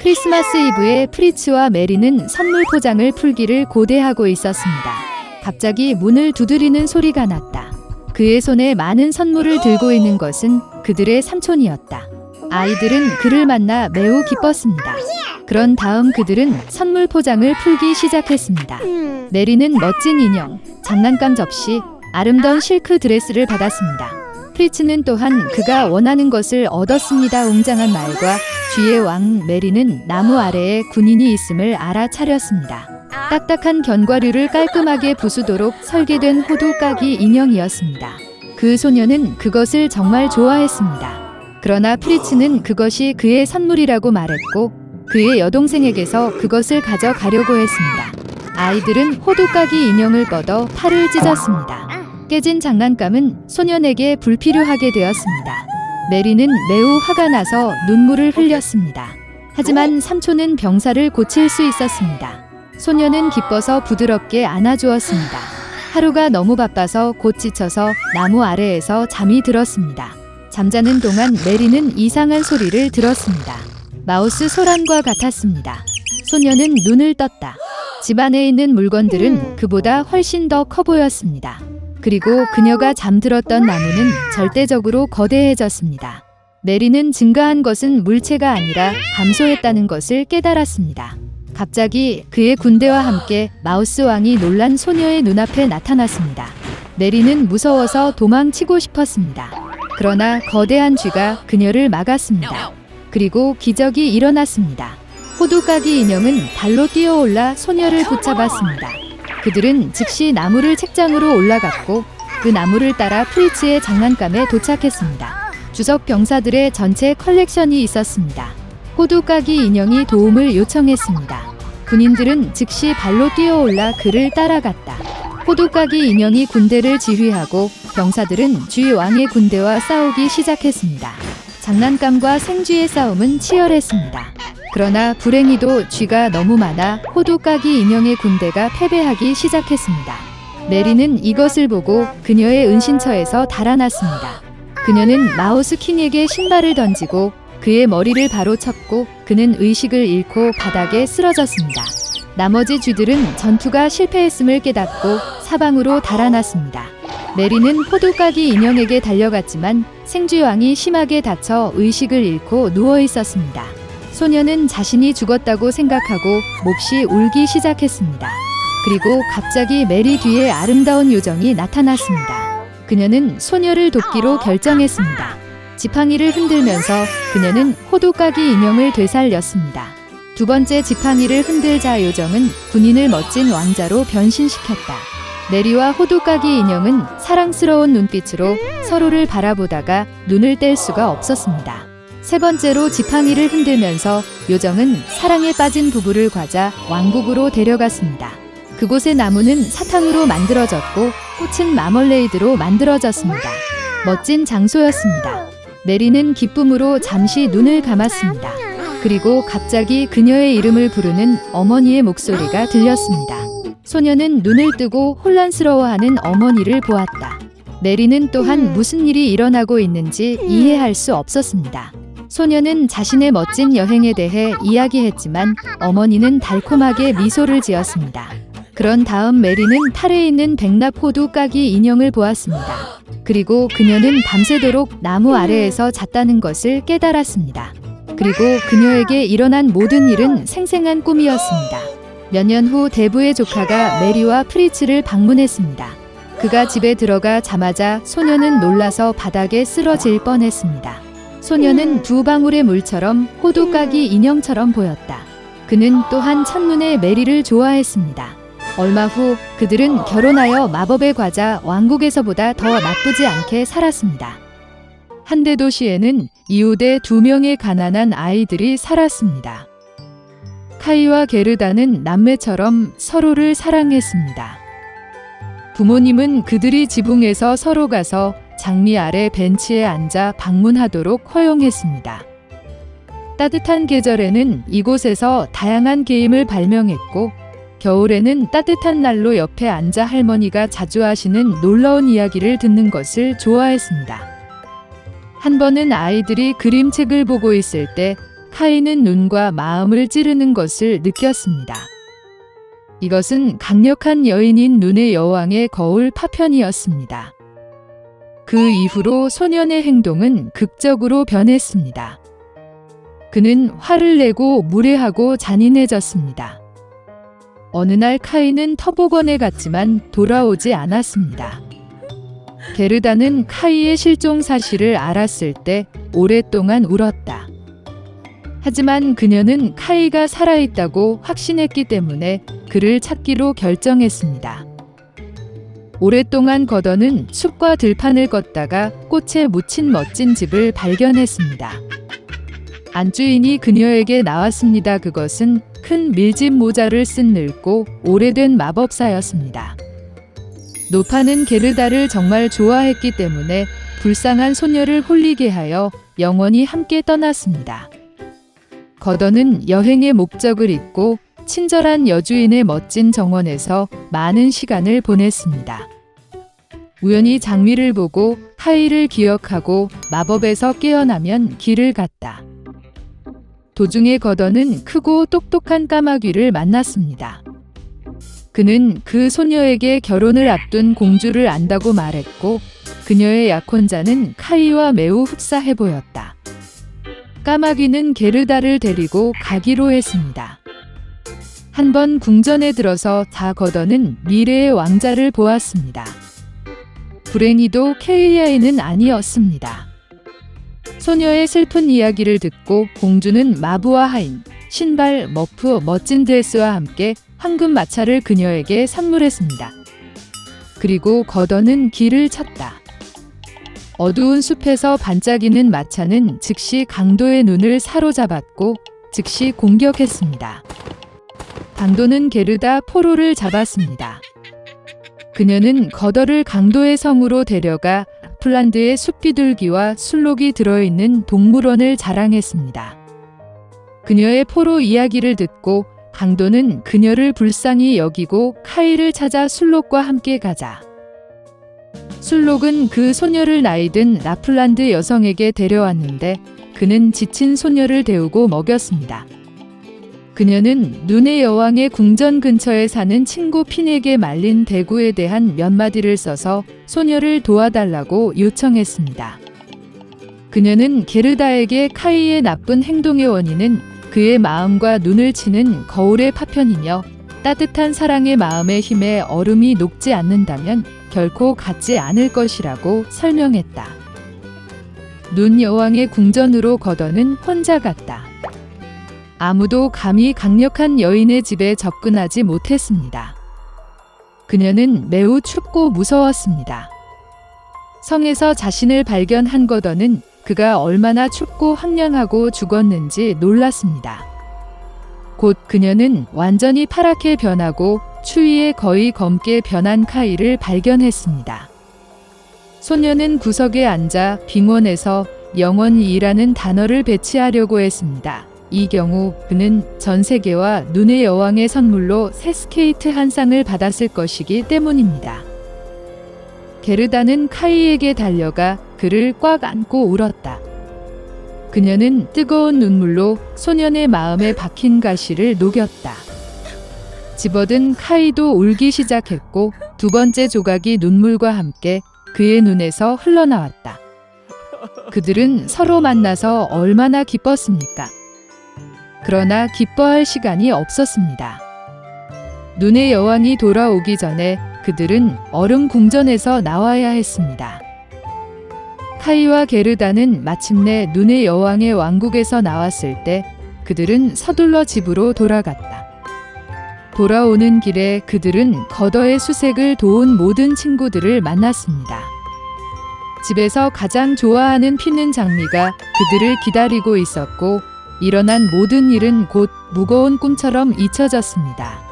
크리스마스 이브에 프리츠와 메리는 선물 포장을 풀기를 고대하고 있었습니다. 갑자기 문을 두드리는 소리가 났다. 그의 손에 많은 선물을 들고 있는 것은 그들의 삼촌이었다. 아이들은 그를 만나 매우 기뻤습니다. 그런 다음 그들은 선물 포장을 풀기 시작했습니다. 메리는 멋진 인형, 장난감 접시, 아름다운 실크 드레스를 받았습니다. 프리츠는 또한 그가 원하는 것을 얻었습니다. 웅장한 말과 쥐의 왕 메리는 나무 아래에 군인이 있음을 알아차렸습니다. 딱딱한 견과류를 깔끔하게 부수도록 설계된 호두까기 인형이었습니다. 그 소녀는 그것을 정말 좋아했습니다. 그러나 프리츠는 그것이 그의 선물이라고 말했고 그의 여동생에게서 그것을 가져가려고 했습니다. 아이들은 호두까기 인형을 뻗어 팔을 찢었습니다. 깨진 장난감은 소년에게 불필요하게 되었습니다. 메리는 매우 화가 나서 눈물을 흘렸습니다. 하지만 삼촌은 병사를 고칠 수 있었습니다. 소녀는 기뻐서 부드럽게 안아주었습니다. 하루가 너무 바빠서 곧 지쳐서 나무 아래에서 잠이 들었습니다. 잠자는 동안 메리는 이상한 소리를 들었습니다. 마우스 소란과 같았습니다. 소녀는 눈을 떴다. 집 안에 있는 물건들은 그보다 훨씬 더 커 보였습니다. 그리고 그녀가 잠들었던 나무는 절대적으로 거대해졌습니다. 메리는 증가한 것은 물체가 아니라 감소했다는 것을 깨달았습니다. 갑자기 그의 군대와 함께 마우스 왕이 놀란 소녀의 눈앞에 나타났습니다. 메리는 무서워서 도망치고 싶었습니다. 그러나 거대한 쥐가 그녀를 막았습니다. 그리고 기적이 일어났습니다. 호두까기 인형은 발로 뛰어올라 소녀를 붙잡았습니다. 그들은 즉시 나무를 책장으로 올라갔고 그 나무를 따라 프리츠의 장난감에 도착했습니다. 주석 병사들의 전체 컬렉션이 있었습니다. 호두까기 인형이 도움을 요청했습니다. 군인들은 즉시 발로 뛰어올라 그를 따라갔다. 호두까기 인형이 군대를 지휘하고 병사들은 쥐 왕의 군대와 싸우기 시작했습니다. 장난감과 생쥐의 싸움은 치열했습니다. 그러나 불행히도 쥐가 너무 많아 호두까기 인형의 군대가 패배하기 시작했습니다. 메리는 이것을 보고 그녀의 은신처에서 달아났습니다. 그녀는 마우스 킹에게 신발을 던지고 그의 머리를 바로 쳤고 그는 의식을 잃고 바닥에 쓰러졌습니다. 나머지 쥐들은 전투가 실패했음을 깨닫고 사방으로 달아났습니다. 메리는 호두까기 인형에게 달려갔지만 생쥐왕이 심하게 다쳐 의식을 잃고 누워 있었습니다. 소녀는 자신이 죽었다고 생각하고 몹시 울기 시작했습니다. 그리고 갑자기 메리 뒤에 아름다운 요정이 나타났습니다. 그녀는 소녀를 돕기로 결정했습니다. 지팡이를 흔들면서 그녀는 호두까기 인형을 되살렸습니다. 두 번째 지팡이를 흔들자 요정은 군인을 멋진 왕자로 변신시켰다. 메리와 호두까기 인형은 사랑스러운 눈빛으로 서로를 바라보다가 눈을 뗄 수가 없었습니다. 세 번째로 지팡이를 흔들면서 요정은 사랑에 빠진 부부를 과자 왕국으로 데려갔습니다. 그곳의 나무는 사탕으로 만들어졌고 꽃은 마멀레이드로 만들어졌습니다. 멋진 장소였습니다. 메리는 기쁨으로 잠시 눈을 감았습니다. 그리고 갑자기 그녀의 이름을 부르는 어머니의 목소리가 들렸습니다. 소녀는 눈을 뜨고 혼란스러워하는 어머니를 보았다. 메리는 또한 무슨 일이 일어나고 있는지 이해할 수 없었습니다. 소녀는 자신의 멋진 여행에 대해 이야기했지만 어머니는 달콤하게 미소를 지었습니다. 그런 다음 메리는 탈에 있는 백납 호두까기 인형을 보았습니다. 그리고 그녀는 밤새도록 나무 아래에서 잤다는 것을 깨달았습니다. 그리고 그녀에게 일어난 모든 일은 생생한 꿈이었습니다. 몇 년 후 대부의 조카가 메리와 프리츠를 방문했습니다. 그가 집에 들어가 자마자 소녀는 놀라서 바닥에 쓰러질 뻔했습니다. 소녀는 두 방울의 물처럼 호두까기 인형처럼 보였다. 그는 또한 첫눈에 메리를 좋아했습니다. 얼마 후 그들은 결혼하여 마법의 과자 왕국에서보다 더 나쁘지 않게 살았습니다. 한대 도시에는 이웃의 두 명의 가난한 아이들이 살았습니다. 카이와 게르다는 남매처럼 서로를 사랑했습니다. 부모님은 그들이 지붕에서 서로 가서 장미 아래 벤치에 앉아 방문하도록 허용했습니다. 따뜻한 계절에는 이곳에서 다양한 게임을 발명했고 겨울에는 따뜻한 난로 옆에 앉아 할머니가 자주 하시는 놀라운 이야기를 듣는 것을 좋아했습니다. 한 번은 아이들이 그림책을 보고 있을 때 카이는 눈과 마음을 찌르는 것을 느꼈습니다. 이것은 강력한 여인인 눈의 여왕의 거울 파편이었습니다. 그 이후로 소년의 행동은 극적으로 변했습니다. 그는 화를 내고 무례하고 잔인해졌습니다. 어느 날 카이는 터보건에 갔지만 돌아오지 않았습니다. 게르다는 카이의 실종 사실을 알았을 때 오랫동안 울었다. 하지만 그녀는 카이가 살아있다고 확신했기 때문에 그를 찾기로 결정했습니다. 오랫동안 거더는 숲과 들판을 걷다가 꽃에 묻힌 멋진 집을 발견했습니다. 안주인이 그녀에게 나왔습니다. 그것은 큰 밀짚 모자를 쓴 늙고 오래된 마법사였습니다. 노파는 게르다를 정말 좋아했기 때문에 불쌍한 소녀를 홀리게 하여 영원히 함께 떠났습니다. 거더는 여행의 목적을 잊고 친절한 여주인의 멋진 정원에서 많은 시간을 보냈습니다. 우연히 장미를 보고 카이를 기억하고 마법에서 깨어나면 길을 갔다. 도중에 거더는 크고 똑똑한 까마귀를 만났습니다. 그는 그 소녀에게 결혼을 앞둔 공주를 안다고 말했고 그녀의 약혼자는 카이와 매우 흡사해 보였다. 까마귀는 게르다를 데리고 가기로 했습니다. 한번 궁전에 들어서 다 거더는 미래의 왕자를 보았습니다. 불행히도 케이아이는 아니었습니다. 소녀의 슬픈 이야기를 듣고 공주는 마부와 하인, 신발, 머프, 멋진 드레스와 함께 황금 마차를 그녀에게 선물했습니다. 그리고 거더는 길을 찾다. 어두운 숲에서 반짝이는 마차는 즉시 강도의 눈을 사로잡았고 즉시 공격했습니다. 강도는 게르다 포로를 잡았습니다. 그녀는 거더를 강도의 성으로 데려가 라플란드의 숲비둘기와 술록이 들어있는 동물원을 자랑했습니다. 그녀의 포로 이야기를 듣고 강도는 그녀를 불쌍히 여기고 카이를 찾아 술록과 함께 가자. 술록은 그 소녀를 나이든 라플란드 여성에게 데려왔는데 그는 지친 소녀를 데우고 먹였습니다. 그녀는 눈의 여왕의 궁전 근처에 사는 친구 핀에게 말린 대구에 대한 몇 마디를 써서 소녀를 도와달라고 요청했습니다. 그녀는 게르다에게 카이의 나쁜 행동의 원인은 그의 마음과 눈을 치는 거울의 파편이며 따뜻한 사랑의 마음의 힘에 얼음이 녹지 않는다면 결코 갖지 않을 것이라고 설명했다. 눈 여왕의 궁전으로 거더는 혼자 갔다. 아무도 감히 강력한 여인의 집에 접근하지 못했습니다. 그녀는 매우 춥고 무서웠습니다. 성에서 자신을 발견한 거더는 그가 얼마나 춥고 황량하고 죽었는지 놀랐습니다. 곧 그녀는 완전히 파랗게 변하고 추위에 거의 검게 변한 카이를 발견했습니다. 소녀는 구석에 앉아 빙원에서 영원히라는 단어를 배치하려고 했습니다. 이 경우 그는 전 세계와 눈의 여왕의 선물로 새 스케이트 한 쌍을 받았을 것이기 때문입니다. 게르다는 카이에게 달려가 그를 꽉 안고 울었다. 그녀는 뜨거운 눈물로 소년의 마음에 박힌 가시를 녹였다. 집어든 카이도 울기 시작했고 두 번째 조각이 눈물과 함께 그의 눈에서 흘러나왔다. 그들은 서로 만나서 얼마나 기뻤습니까? 그러나 기뻐할 시간이 없었습니다. 눈의 여왕이 돌아오기 전에 그들은 얼음 궁전에서 나와야 했습니다. 카이와 게르다는 마침내 눈의 여왕의 왕국에서 나왔을 때 그들은 서둘러 집으로 돌아갔다. 돌아오는 길에 그들은 거더의 수색을 도운 모든 친구들을 만났습니다. 집에서 가장 좋아하는 피는 장미가 그들을 기다리고 있었고 일어난 모든 일은 곧 무거운 꿈처럼 잊혀졌습니다.